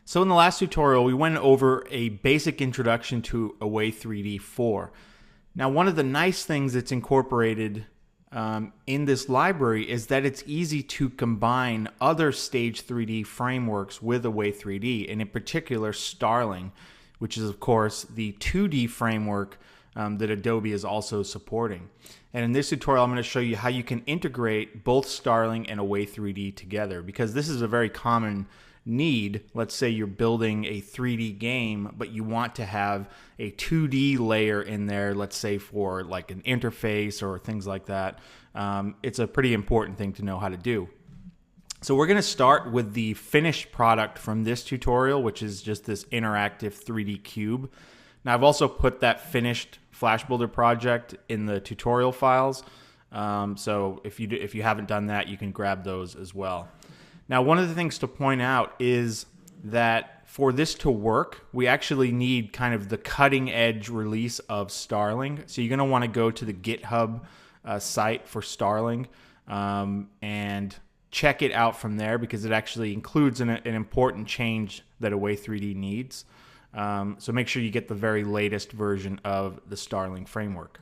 So in the last tutorial, we went over a basic introduction to Away3D 4. Now, one of the nice things that's incorporated in this library is that it's easy to combine other Stage 3D frameworks with Away3D, and in particular Starling, which is of course the 2D framework that Adobe is also supporting. And in this tutorial, I'm going to show you how you can integrate both Starling and Away3D together, because this is a very common need. Let's say you're building a 3D game, but you want to have a 2D layer in there, let's say for like an interface or things like that. It's a pretty important thing to know how to do. So we're going to start with the finished product from this tutorial, which is just this interactive 3D cube. Now I've also put that finished Flash Builder project in the tutorial files. So if you haven't done that, you can grab those as well. Now, one of the things to point out is that for this to work, we actually need kind of the cutting edge release of Starling. So you're going to want to go to the GitHub site for Starling and check it out from there, because it actually includes an important change that Away3D needs. So make sure you get the very latest version of the Starling framework.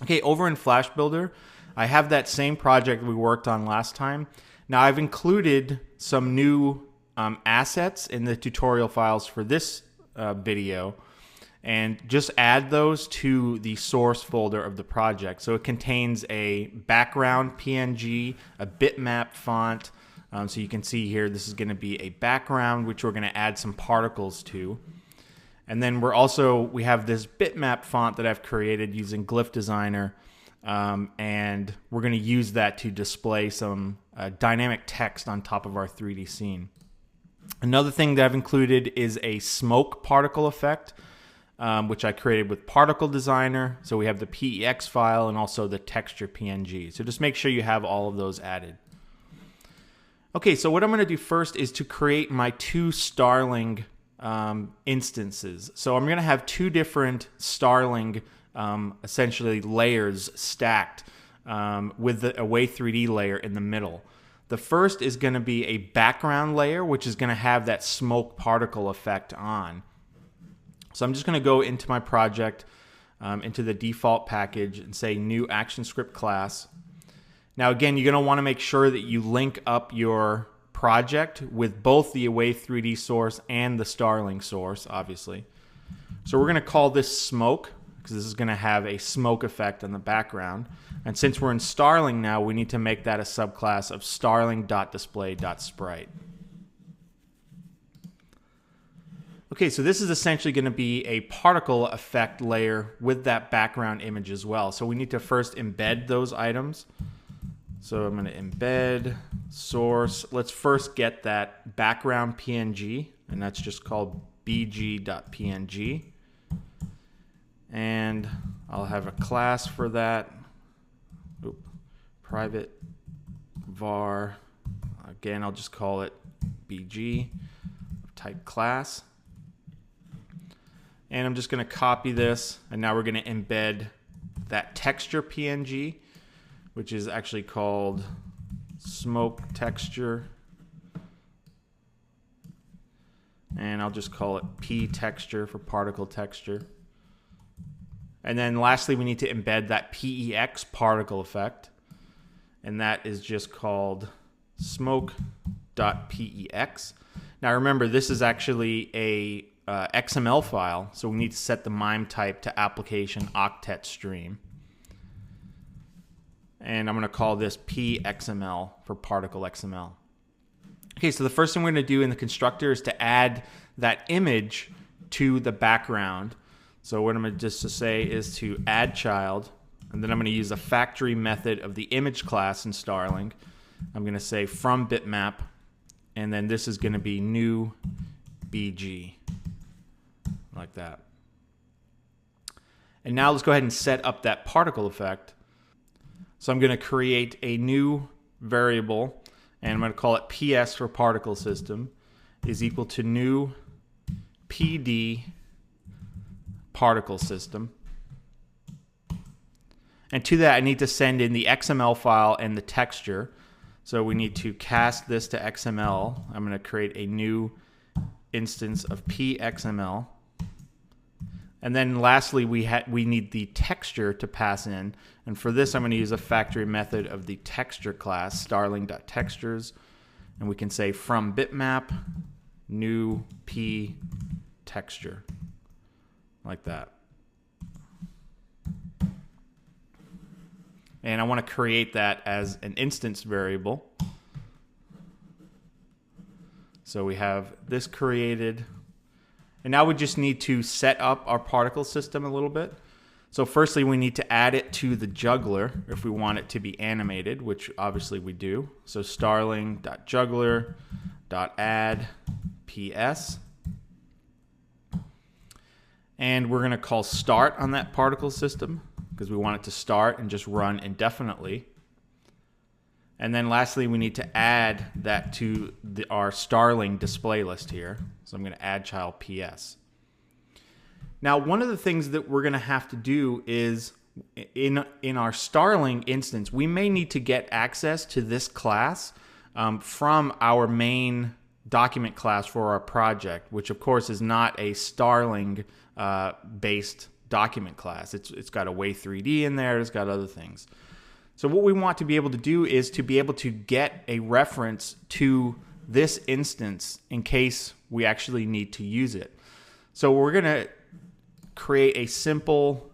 Okay, over in Flash Builder, I have that same project we worked on last time. Now I've included some new assets in the tutorial files for this video, and just add those to the source folder of the project. So it contains a background PNG, a bitmap font. So you can see here, this is going to be a background, which we're going to add some particles to. And then we have this bitmap font that I've created using Glyph Designer. And we're going to use that to display some dynamic text on top of our 3D scene. Another thing that I've included is a smoke particle effect, which I created with Particle Designer. So we have the PEX file and also the texture PNG. So just make sure you have all of those added. Okay, so what I'm going to do first is to create my two Starling instances. So I'm going to have two different Starling essentially layers stacked with the Away3D layer in the middle. The first is going to be a background layer, which is going to have that smoke particle effect on. So I'm just going to go into my project, into the default package, and say new ActionScript class. Now again, you're going to want to make sure that you link up your project with both the Away3D source and the Starling source, obviously. So we're going to call this smoke, because this is going to have a smoke effect on the background. And since we're in Starling now, we need to make that a subclass of starling.display.sprite. Okay, so this is essentially going to be a particle effect layer with that background image as well. So we need to first embed those items. So I'm going to embed source. Let's first get that background PNG, and that's just called bg.png. And I'll have a class for that. Private var. Again, I'll just call it bg type class. And I'm just going to copy this, and now we're going to embed that texture PNG, which is actually called smoke texture. And I'll just call it p texture for particle texture. And then lastly, we need to embed that PEX particle effect. And that is just called smoke.pex. Now remember, this is actually a XML file, so we need to set the MIME type to application octet stream. And I'm going to call this pxml for particle XML. Okay, so the first thing we're going to do in the constructor is to add that image to the background. So what I'm going to just say is to add child, and then I'm going to use a factory method of the image class in Starling. I'm going to say from bitmap, and then this is going to be new bg, like that. And now let's go ahead and set up that particle effect. So I'm going to create a new variable, and I'm going to call it ps for particle system is equal to new pd particle system. And to that, I need to send in the XML file and the texture. So we need to cast this to XML. I'm going to create a new instance of pxml. And then lastly, we need the texture to pass in. And for this, I'm going to use a factory method of the texture class, starling.textures. And we can say from bitmap, new p texture, like that. And I want to create that as an instance variable. So we have this created. And now we just need to set up our particle system a little bit. So firstly, we need to add it to the juggler if we want it to be animated, which obviously we do. So starling.juggler.add ps. And we're going to call start on that particle system because we want it to start and just run indefinitely. And then lastly, we need to add that to our Starling display list here. So I'm going to add child PS. Now, one of the things that we're going to have to do is in our Starling instance, we may need to get access to this class from our main document class for our project, which of course is not a Starling based document class. It's got Away3D in there. It's got other things. So what we want to be able to do is to be able to get a reference to this instance in case we actually need to use it. So we're going to create a simple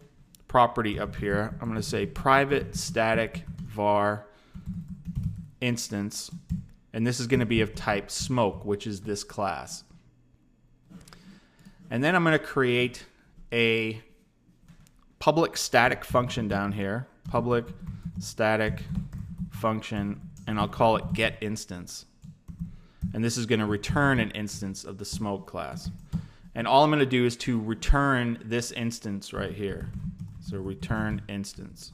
property up here. I'm going to say private static var instance, and this is going to be of type smoke, which is this class. And then I'm going to create a public static function down here, public static function, and I'll call it getInstance. And this is going to return an instance of the smoke class. And all I'm going to do is to return this instance right here. So return instance.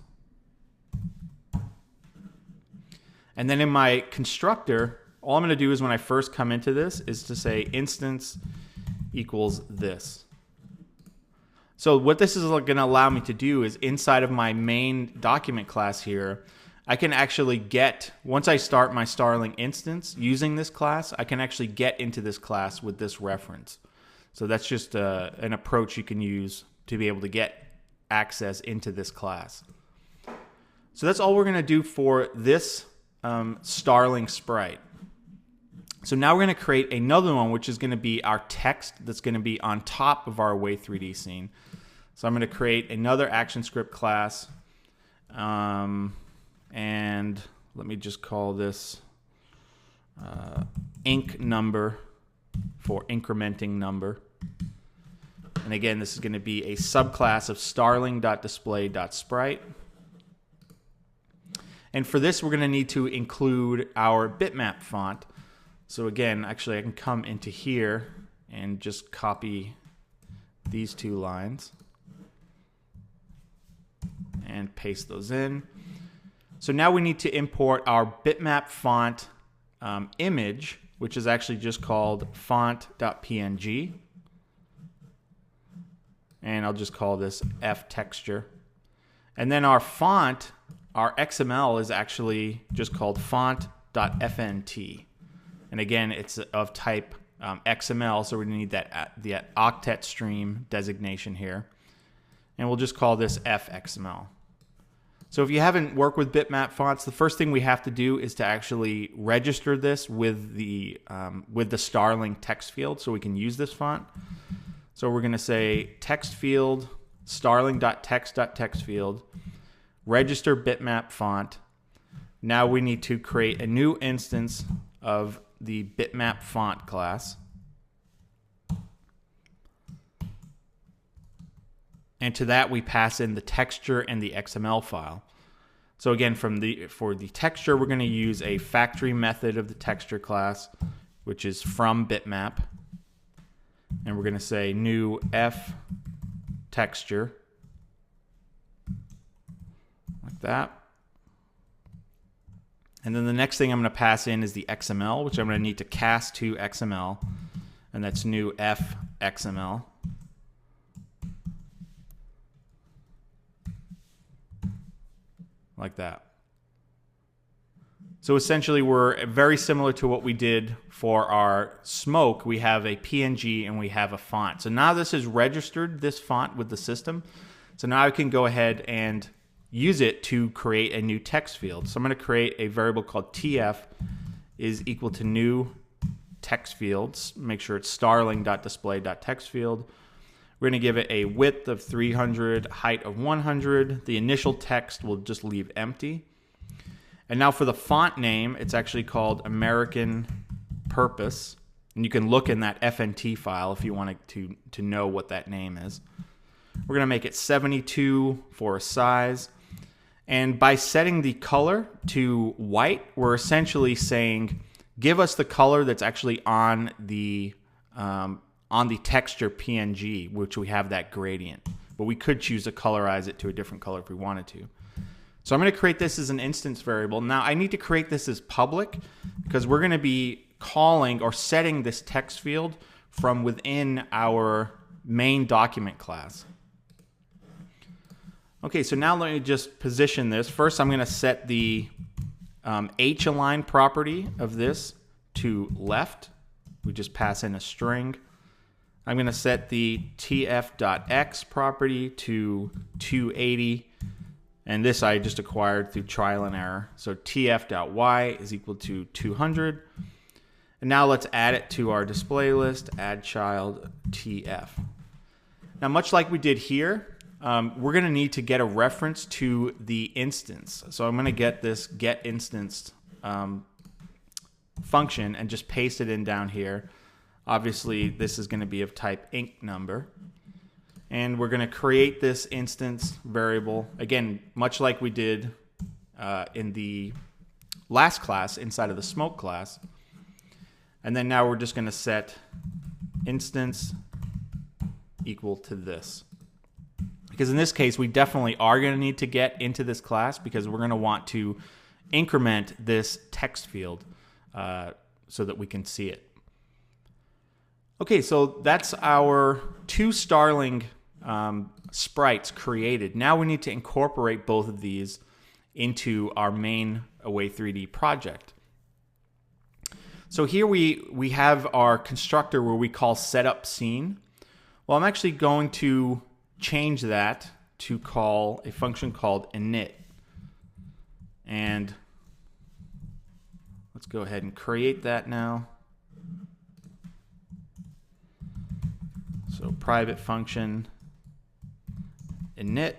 And then in my constructor, all I'm going to do is when I first come into this is to say instance equals this. So what this is going to allow me to do is inside of my main document class here, I can actually get, once I start my Starling instance using this class, I can actually get into this class with this reference. So that's just an approach you can use to be able to get access into this class. So that's all we're going to do for this Starling sprite. So now we're going to create another one, which is going to be our text that's going to be on top of our Away3D scene. So I'm going to create another ActionScript class, and let me just call this inc number for incrementing number. And again, this is going to be a subclass of starling.display.sprite. And for this, we're going to need to include our bitmap font. So again, actually, I can come into here and just copy these two lines and paste those in. So now we need to import our bitmap font image, which is actually just called font.png. And I'll just call this F texture. And then our font, our XML, is actually just called font.fnt. And again, it's of type XML, so we're going to need the octet stream designation here. And we'll just call this fxml. So if you haven't worked with bitmap fonts, the first thing we have to do is to actually register this with the Starling text field so we can use this font. So we're going to say text field, starling.text.text field, register bitmap font. Now we need to create a new instance of the bitmap font class. And to that we pass in the texture and the XML file. So again, for the texture, we're going to use a factory method of the texture class, which is from bitmap. And we're going to say new F texture, like that. And then the next thing I'm going to pass in is the XML, which I'm going to need to cast to XML. And that's new F XML. Like that. So essentially we're very similar to what we did for our smoke. We have a PNG and we have a font. So now this has registered this font with the system. So now I can go ahead and use it to create a new text field. So I'm going to create a variable called TF is equal to new text fields. Make sure it's starling.display.text field. We're going to give it a width of 300, height of 100. The initial text will just leave empty. And now for the font name, it's actually called American Purpose. And you can look in that FNT file if you want to know what that name is. We're going to make it 72 for a size. And by setting the color to white, we're essentially saying, give us the color that's actually on the texture PNG, which we have that gradient. But we could choose to colorize it to a different color if we wanted to. So I'm going to create this as an instance variable. Now I need to create this as public because we're going to be calling or setting this text field from within our main document class. Okay, so now let me just position this. First, I'm going to set the h-align property of this to left. We just pass in a string. I'm going to set the tf.x property to 280. And this I just acquired through trial and error. So tf.y is equal to 200. And now let's add it to our display list, add child tf. Now, much like we did here, we're going to need to get a reference to the instance. So I'm going to get this getInstance function and just paste it in down here. Obviously, this is going to be of type int number. And we're going to create this instance variable, again, much like we did in the last class inside of the smoke class. And then now we're just going to set instance equal to this. Because in this case, we definitely are going to need to get into this class because we're going to want to increment this text field so that we can see it. Okay, so that's our two Starling sprites created. Now we need to incorporate both of these into our main Away3D project. So here we have our constructor where we call setup scene. Well, I'm actually going to change that to call a function called init. And let's go ahead and create that now. So private function init.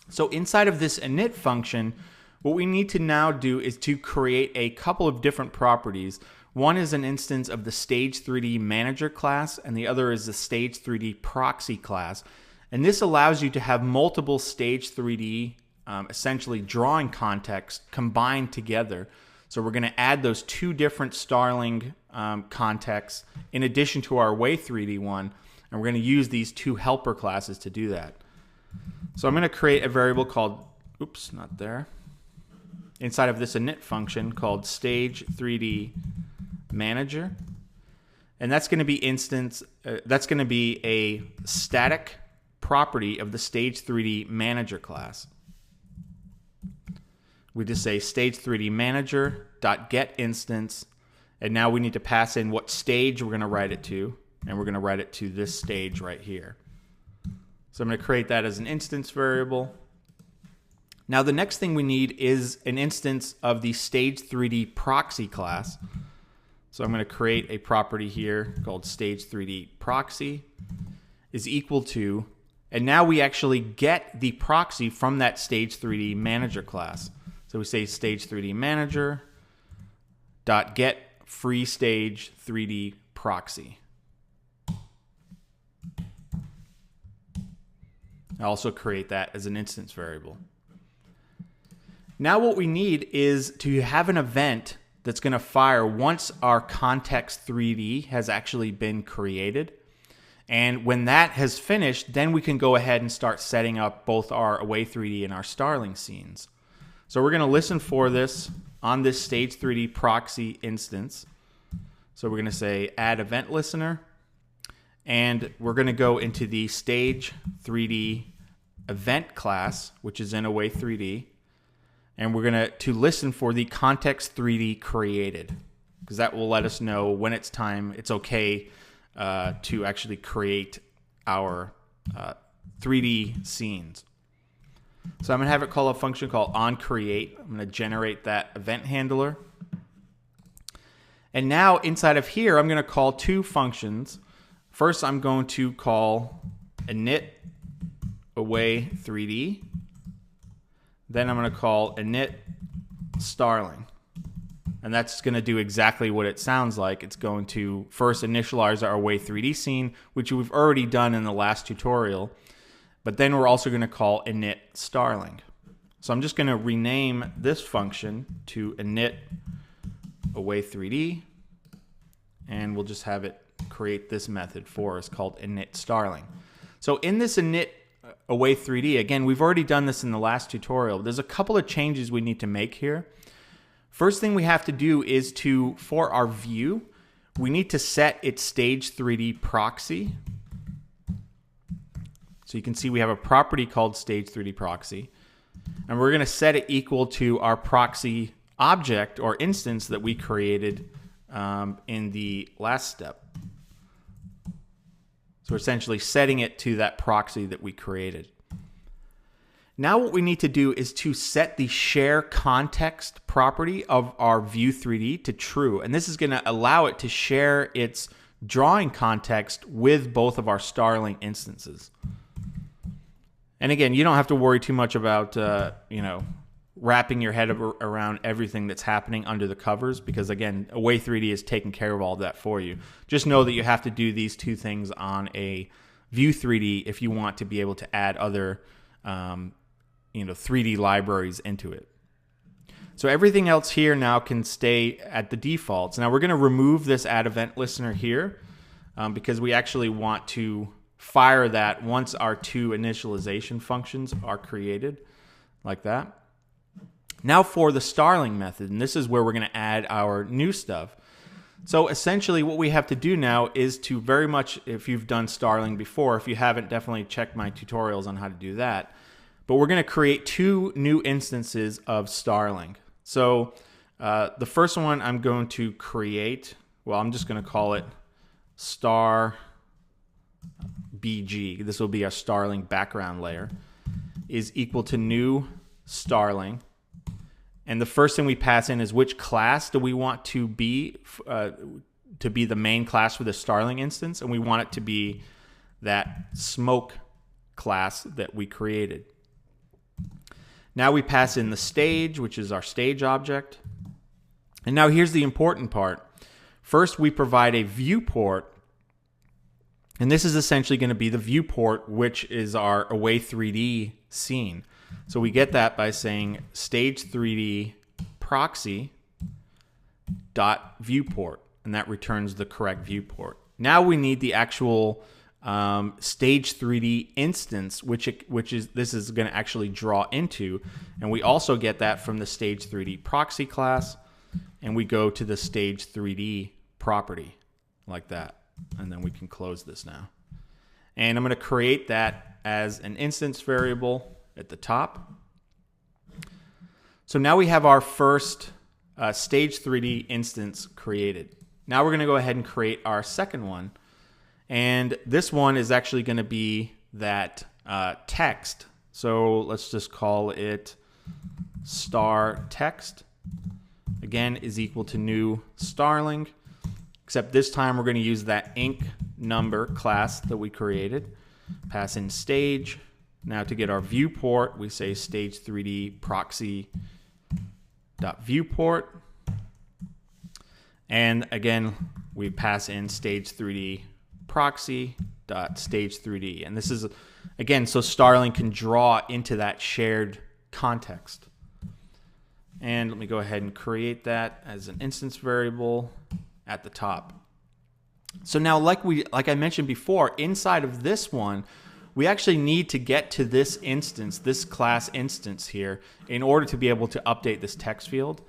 So inside of this init function, what we need to now do is to create a couple of different properties. One is an instance of the Stage3D Manager class, and the other is the Stage3D Proxy class. And this allows you to have multiple Stage3D, essentially drawing context combined together. So we're going to add those two different Starling contexts in addition to our Away3D one, and we're going to use these two helper classes to do that. So I'm going to create a variable called, oops, not there, inside of this init function called Stage3D Manager, and that's going to be that's going to be a static property of the Stage3D Manager class. We just say Stage3D Manager dot get instance, and now we need to pass in what stage we're going to write it to, and we're going to write it to this stage right here. So I'm going to create that as an instance variable. Now the next thing we need is an instance of the Stage3D Proxy class. So I'm going to create a property here called Stage3D Proxy is equal to, and now we actually get the proxy from that Stage3D Manager class. So we say Stage3D Manager dot get free Stage3D Proxy. I also create that as an instance variable. Now what we need is to have an event that's going to fire once our context 3D has actually been created. And when that has finished, then we can go ahead and start setting up both our Away3D and our Starling scenes. So we're going to listen for this on this Stage3D Proxy instance. So we're going to say add event listener. And we're going to go into the Stage3D event class, which is in Away3D, and we're going to listen for the context 3D created, because that will let us know when it's time, it's okay to actually create our 3D scenes. So I'm going to have it call a function called onCreate. I'm going to generate that event handler. And now inside of here, I'm going to call two functions. First, I'm going to call init Away3D. Then I'm going to call init Starling. And that's going to do exactly what it sounds like. It's going to first initialize our Away3D scene, which we've already done in the last tutorial. But then we're also going to call init Starling. So I'm just going to rename this function to init Away3D, and we'll just have it create this method for us called init Starling. So in this init Away3D, again, we've already done this in the last tutorial. There's a couple of changes we need to make here. First thing we have to do is for our view, we need to set its stage 3D proxy. So you can see we have a property called stage 3D proxy, and we're going to set it equal to our proxy object or instance that we created in the last step. So we're essentially setting it to that proxy that we created. Now what we need to do is to set the share context property of our view 3D to true. And this is going to allow it to share its drawing context with both of our Starling instances. And again, you don't have to worry too much about, wrapping your head around everything that's happening under the covers, because again, Away3D is taking care of all of that for you. Just know that you have to do these two things on a view 3D if you want to be able to add other 3D libraries into it. So everything else here now can stay at the defaults. Now we're going to remove this add event listener here because we actually want to fire that once our two initialization functions are created, like that. Now for the Starling method, and this is where we're going to add our new stuff. So essentially what we have to do now is to very much, if you've done Starling before, if you haven't, definitely check my tutorials on how to do that. But we're going to create two new instances of Starling. So the first one I'm going to create, well, I'm just going to call it star BG. This will be our Starling background layer, is equal to new Starling. And the first thing we pass in is which class do we want to be the main class for the Starling instance, and we want it to be that smoke class that we created. Now we pass in the stage, which is our stage object. And now here's the important part. First, we provide a viewport, and this is essentially going to be the viewport, which is our Away3D scene. So we get that by saying stage 3D proxy dot viewport, and that returns the correct viewport. Now we need the actual stage 3D instance, which this is going to actually draw into, and we also get that from the stage 3D proxy class, and we go to the stage 3D property like that, and then we can close this now. And I'm going to create that as an instance variable at the top. So now we have our first stage 3D instance created. Now we're going to go ahead and create our second one. And this one is actually going to be that text. So let's just call it star text. Again, is equal to new Starling. Except this time we're going to use that inc number class that we created. Pass in stage. Now to get our viewport, we say stage 3D proxy dot viewport. And again, we pass in stage 3D proxy dot stage 3D. And this is, again, so Starling can draw into that shared context. And let me go ahead and create that as an instance variable at the top. So now, like I mentioned before, inside of this one, we actually need to get to this instance, this class instance here, in order to be able to update this text field.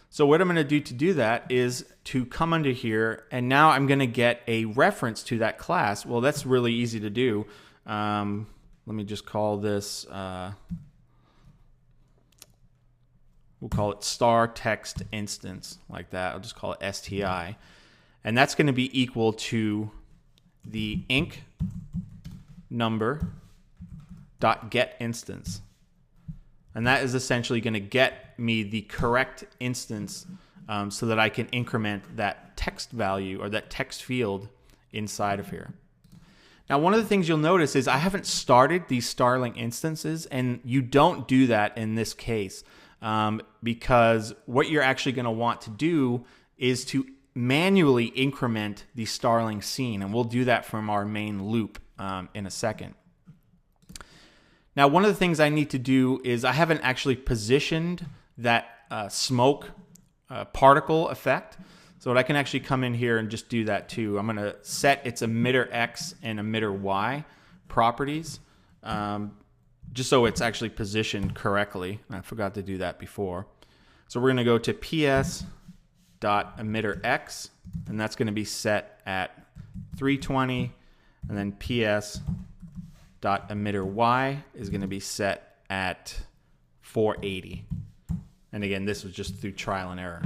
So what I'm going to do to do that is to come under here, and now I'm going to get a reference to that class. Well, that's really easy to do. Let let me just call this, we'll call it star text instance, like that. I'll just call it STI. And that's going to be equal to the inc number dot get instance. And that is essentially going to get me the correct instance so that I can increment that text value or that text field inside of here. Now, one of the things you'll notice is I haven't started these Starling instances, and you don't do that in this case because what you're actually going to want to do is to manually increment the Starling scene, and we'll do that from our main loop in a second. Now, one of the things I need to do is I haven't actually positioned that smoke particle effect. So I can actually come in here and just do that too. I'm going to set its emitter X and emitter Y properties just so it's actually positioned correctly. I forgot to do that before. So we're going to go to ps.emitterX, and that's going to be set at 320, and then ps.emitterY is going to be set at 480. And again, this was just through trial and error.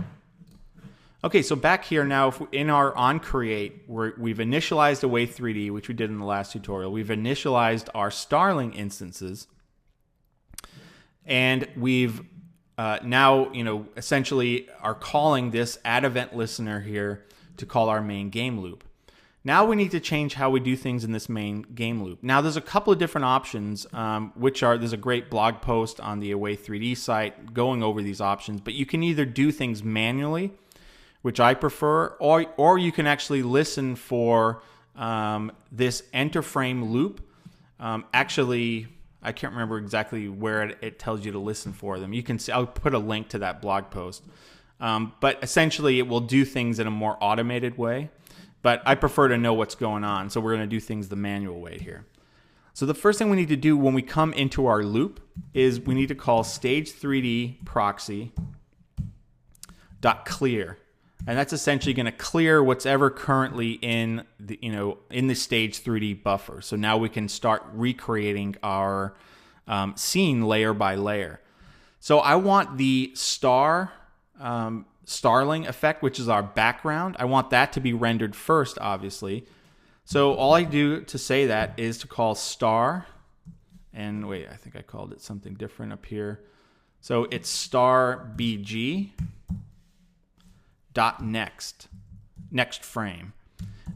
Okay, so back here now, if in our onCreate, we've initialized Away3D, which we did in the last tutorial. We've initialized our Starling instances, and we've now, essentially are calling this add event listener here to call our main game loop. Now we need to change how we do things in this main game loop. Now there's a couple of different options, there's a great blog post on the Away3D site going over these options, but you can either do things manually, which I prefer, or you can actually listen for this enter frame loop. Actually, I can't remember exactly where it tells you to listen for them. You can see, I'll put a link to that blog post. But essentially, it will do things in a more automated way. But I prefer to know what's going on, so we're going to do things the manual way here. So the first thing we need to do when we come into our loop is we need to call stage3D proxy.clear. And that's essentially going to clear what's ever currently in the, in the stage 3D buffer. So now we can start recreating our scene layer by layer. So I want the Starling effect, which is our background. I want that to be rendered first, obviously. So all I do to say that is to call star, and wait, I think I called it something different up here. So it's star BG dot next frame.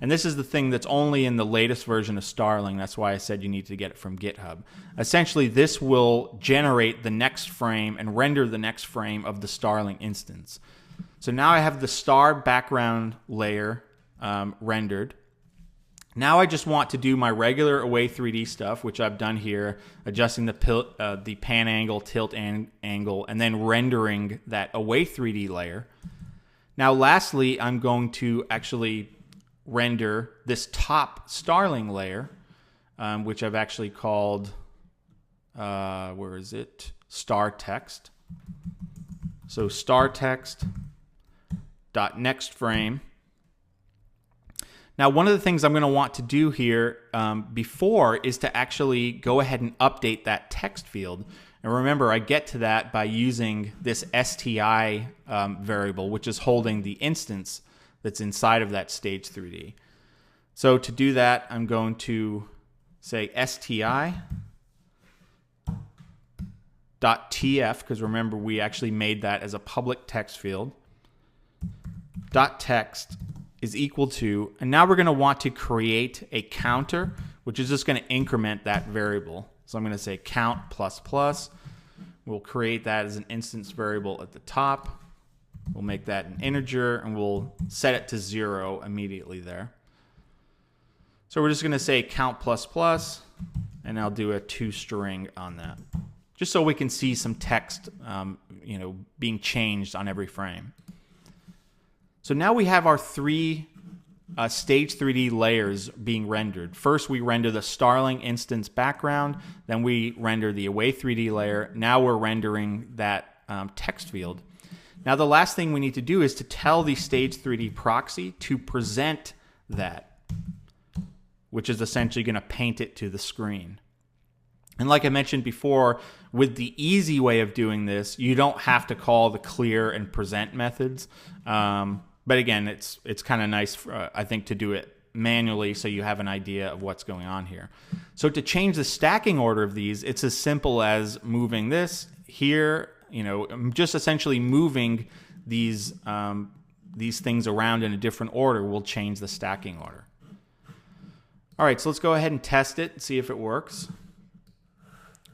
And this is the thing that's only in the latest version of Starling. That's why I said you need to get it from GitHub. Essentially, this will generate the next frame and render the next frame of the Starling instance. So now I have the star background layer rendered. Now I just want to do my regular Away3D stuff, which I've done here, adjusting the pan angle, tilt angle, and then rendering that Away3D layer. Now, lastly, I'm going to actually render this top Starling layer, which I've actually called, where is it? Star text. So star text dot next frame. Now, one of the things I'm going to want to do here before is to actually go ahead and update that text field. And remember, I get to that by using this STI variable, which is holding the instance that's inside of that stage 3D. So to do that, I'm going to say STI.tf, because remember, we actually made that as a public text field. .text is equal to, and now we're going to want to create a counter, which is just going to increment that variable. So I'm going to say count plus plus. We'll create that as an instance variable at the top. We'll make that an integer, and we'll set it to 0 immediately there. So we're just going to say count plus plus, and I'll do a toString on that, just so we can see some text, being changed on every frame. So now we have our three stage 3D layers being rendered. First, we render the Starling instance background. Then we render the Away3D layer. Now we're rendering that text field. Now the last thing we need to do is to tell the stage 3D proxy to present that, which is essentially going to paint it to the screen. And like I mentioned before, with the easy way of doing this, you don't have to call the clear and present methods. But again, it's kind of nice, I think, to do it manually so you have an idea of what's going on here. So to change the stacking order of these, it's as simple as moving this here, just essentially moving these things around in a different order will change the stacking order. All right, so let's go ahead and test it and see if it works.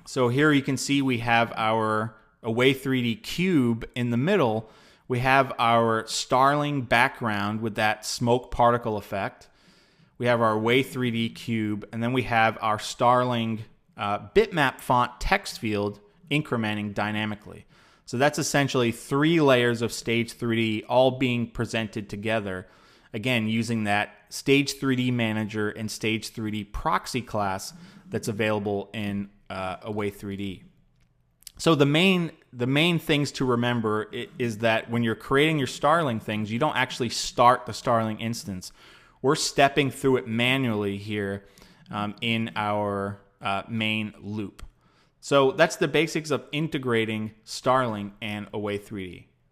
So here you can see we have our Away3D cube in the middle. We have our Starling background with that smoke particle effect. We have our Away3D cube, and then we have our Starling bitmap font text field incrementing dynamically. So that's essentially 3 layers of Stage 3D all being presented together, again, using that Stage 3D Manager and Stage 3D Proxy class that's available in Away3D. So the main things to remember is that when you're creating your Starling things, you don't actually start the Starling instance. We're stepping through it manually here in our main loop. So that's the basics of integrating Starling and Away3D.